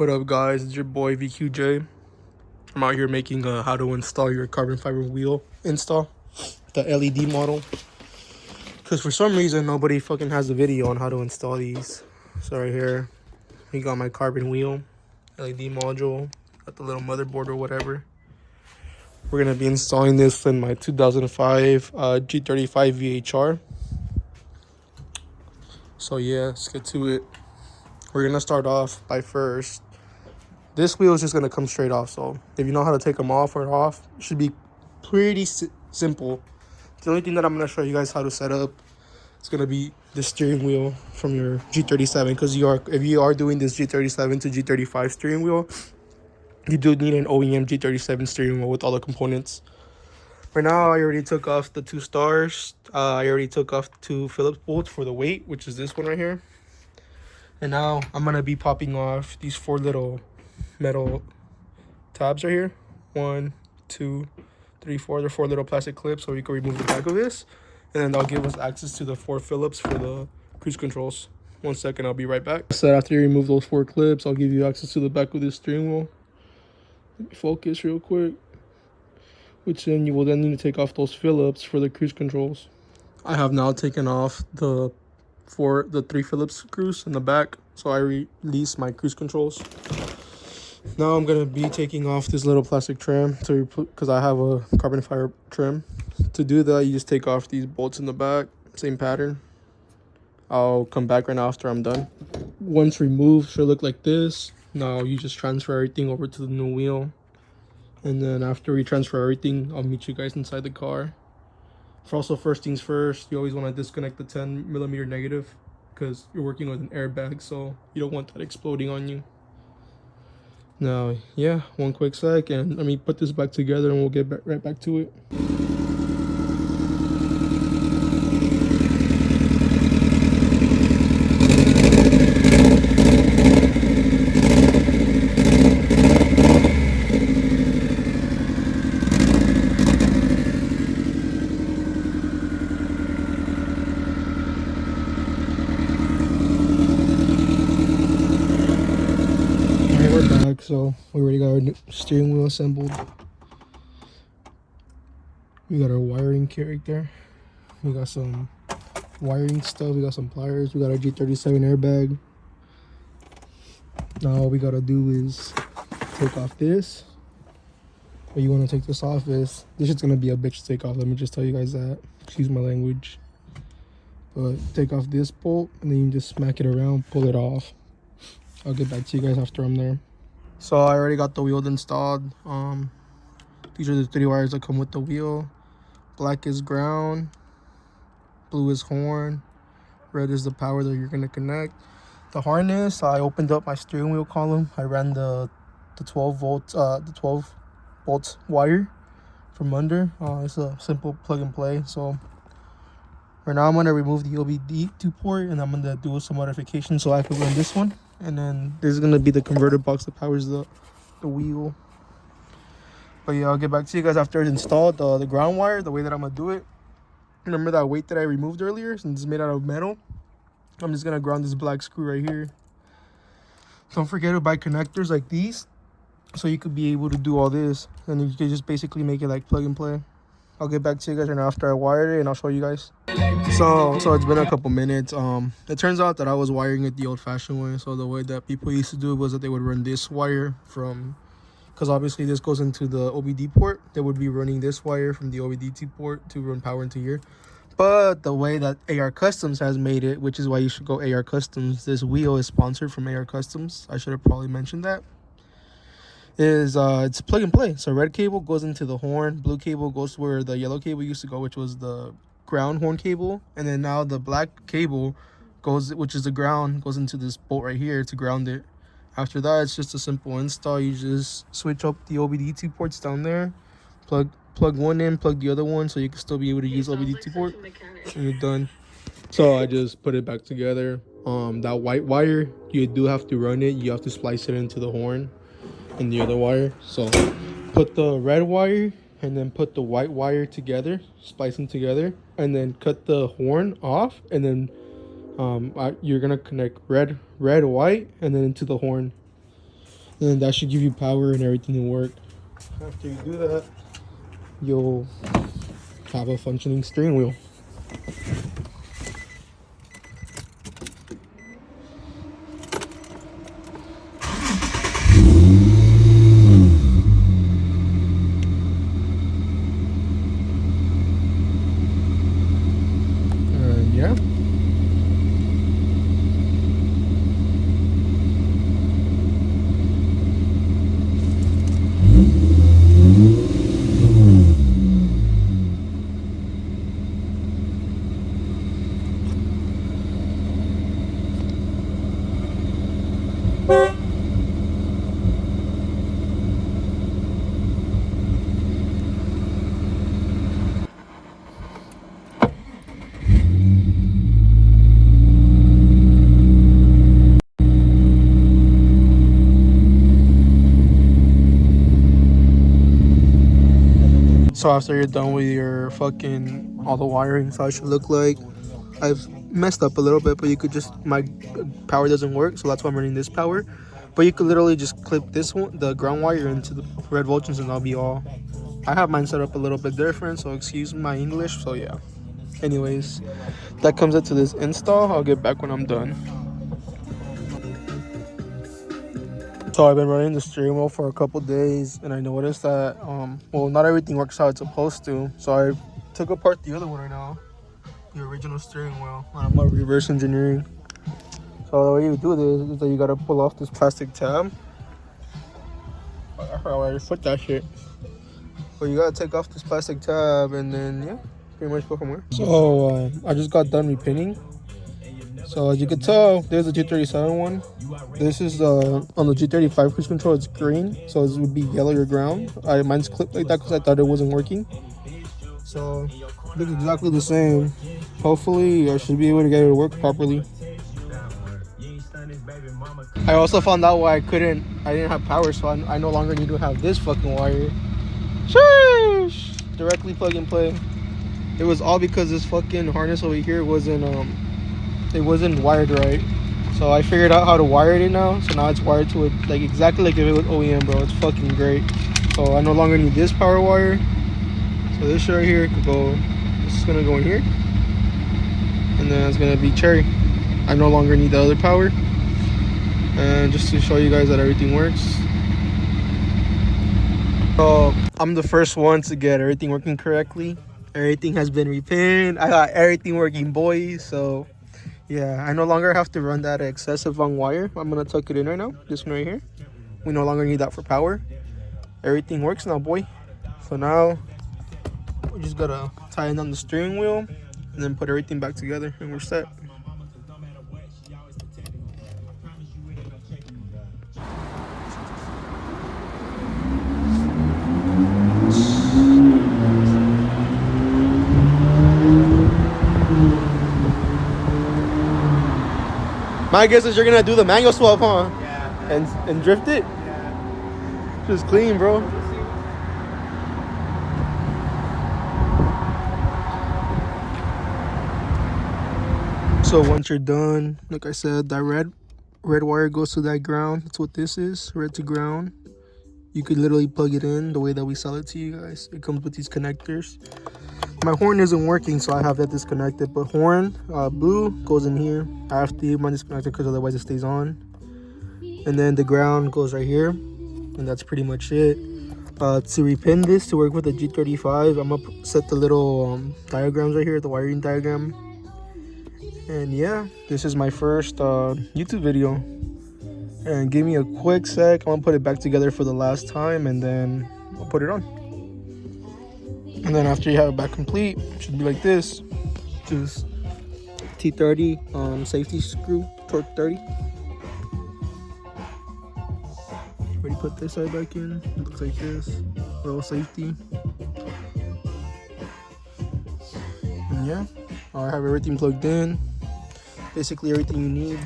What up, guys? It's your boy VQJ. I'm out here making a how to install your carbon fiber wheel install, the LED model. Because for some reason, nobody fucking has a video on how to install these. So right here, we got my carbon wheel, LED module, got the little motherboard or whatever. We're going to be installing this in my 2005 G35 VHR. So yeah, let's get to it. We're going to start off by first. This wheel is just going to come straight off. So if you know how to take them off or off, it should be pretty simple. The only thing that I'm going to show you guys how to set up is going to be the steering wheel from your G37. Because if you are doing this G37 to G35 steering wheel, you do need an OEM G37 steering wheel with all the components. Right now, I already took off the 2 stars. I already took off 2 Phillips bolts for the weight, which is this one right here. And now I'm going to be popping off these 4 little metal tabs right here. 1, 2, 3, 4. They're 4 little plastic clips, so we can remove the back of this. And then that'll give us access to the 4 Phillips for the cruise controls. 1 second, I'll be right back. So after you remove those 4 clips, I'll give you access to the back of this steering wheel. Let me focus real quick. Which then you will then need to take off those Phillips for the cruise controls. I have now taken off the 3 Phillips screws in the back, so I release my cruise controls. Now I'm gonna be taking off this little plastic trim because I have a carbon fiber trim. To do that, you just take off these bolts in the back, same pattern. I'll come back right now after I'm done. Once removed, should look like this. Now you just transfer everything over to the new wheel. And then after we transfer everything, I'll meet you guys inside the car. Also, first things first, you always want to disconnect the 10mm negative because you're working with an airbag, so you don't want that exploding on you. Now, yeah, 1 quick sec, and let me put this back together and we'll get right back to it. So we already got our steering wheel assembled. We got our wiring kit right there. We got some wiring stuff. We got some pliers. We got our G37 airbag. Now all we gotta do is take off this. What you want to take this off is, this is gonna be a bitch to take off. Let me just tell you guys that. Excuse my language. But take off this bolt and then you just smack it around, pull it off. I'll get back to you guys after I'm there. So I already got the wheel installed. These are the 3 wires that come with the wheel. Black is ground, blue is horn, red is the power that you're gonna connect. The harness, I opened up my steering wheel column. I ran the 12 volts wire from under. It's a simple plug and play. So right now I'm gonna remove the OBD2 port and I'm gonna do some modifications so I can run this one. And then this is going to be the converter box that powers the wheel. But yeah, I'll get back to you guys after it's installed. The ground wire, the way that I'm going to do it. Remember that weight that I removed earlier? Since it's made out of metal. I'm just going to ground this black screw right here. Don't forget to buy connectors like these. So you could be able to do all this. And you can just basically make it like plug and play. I'll get back to you guys right now after I wired it and I'll show you guys. So it's been a couple minutes. It turns out that I was wiring it the old-fashioned way. So the way that people used to do it was that they would run this wire from, because obviously this goes into the OBD port. They would be running this wire from the OBD2 port to run power into here. But the way that AR Customs has made it, which is why you should go AR Customs. This wheel is sponsored from AR Customs. I should have probably mentioned that. It's plug and play. So red cable goes into the horn, blue cable goes where the yellow cable used to go, which was the ground horn cable, and then now the black cable goes, which is the ground, goes into this bolt right here to ground it. After that, it's just a simple install. You just switch up the OBD2 ports down there, plug one in, plug the other one, so you can still be able to use OBD2 port, and you're done. So I just put it back together. That white wire, you do have to run it. You have to splice it into the horn and the other wire. So put the red wire and then put the white wire together, splice them together, and then cut the horn off, and then you're gonna connect red, white, and then into the horn. And that should give you power and everything to work. After you do that, you'll have a functioning steering wheel. And yeah. So after you're done with your fucking all the wiring, so it should look like. I've messed up a little bit, but you could just, my power doesn't work, so that's why I'm running this power. But you could literally just clip this one, the ground wire, into the red voltage, and that'll be all. I have mine set up a little bit different, so excuse my English. So yeah. Anyways, that comes into this install. I'll get back when I'm done. So I've been running the steering wheel for a couple days, and I noticed that well, not everything works how it's supposed to. So I took apart the other one right now, the original steering wheel, and I'm reverse engineering. So the way you do this is that you gotta pull off this plastic tab. I forgot where I put that shit. But you gotta take off this plastic tab, and then yeah, pretty much go from there. So I just got done repinning. So as you can tell, there's a G37 one. This is on the G35 cruise control. It's green, so it would be yellow or ground. Mine's clipped like that because I thought it wasn't working. So it looks exactly the same. Hopefully I should be able to get it to work properly. I also found out why I didn't have power, so I no longer need to have this fucking wire. Sheesh! Directly plug and play. It was all because this fucking harness over here wasn't wired right. So I figured out how to wire it now. So now it's wired to it like exactly like if it was OEM, bro. It's fucking great. So I no longer need this power wire. So this right here could go. This is gonna go in here, and then it's gonna be cherry. I no longer need the other power. And just to show you guys that everything works. So I'm the first one to get everything working correctly. Everything has been repinned. I got everything working, boys. So yeah, I no longer have to run that excessive long wire. I'm gonna tuck it in right now. This one right here. We no longer need that for power. Everything works now, boy. So now we just gotta tighten down the steering wheel and then put everything back together, and we're set. My guess is you're gonna do the manual swap, huh? Yeah. And drift it? Yeah. Just clean, bro. So once you're done, like I said, that red wire goes to that ground. That's what this is, red to ground. You could literally plug it in the way that we sell it to you guys. It comes with these connectors. My horn isn't working, so I have that disconnected. But horn, blue, goes in here. I have to leave mine disconnected because otherwise it stays on. And then the ground goes right here. And that's pretty much it. To repin this to work with the G35, I'm going to set the little diagrams right here, the wiring diagram. And yeah, this is my first YouTube video. And give me a quick sec. I'm going to put it back together for the last time, and then I'll put it on. And then after you have it back complete, it should be like this. Just T30 safety screw, torque 30. Already put this side back in. It looks like this. Little safety. And yeah, I have everything plugged in. Basically everything you need.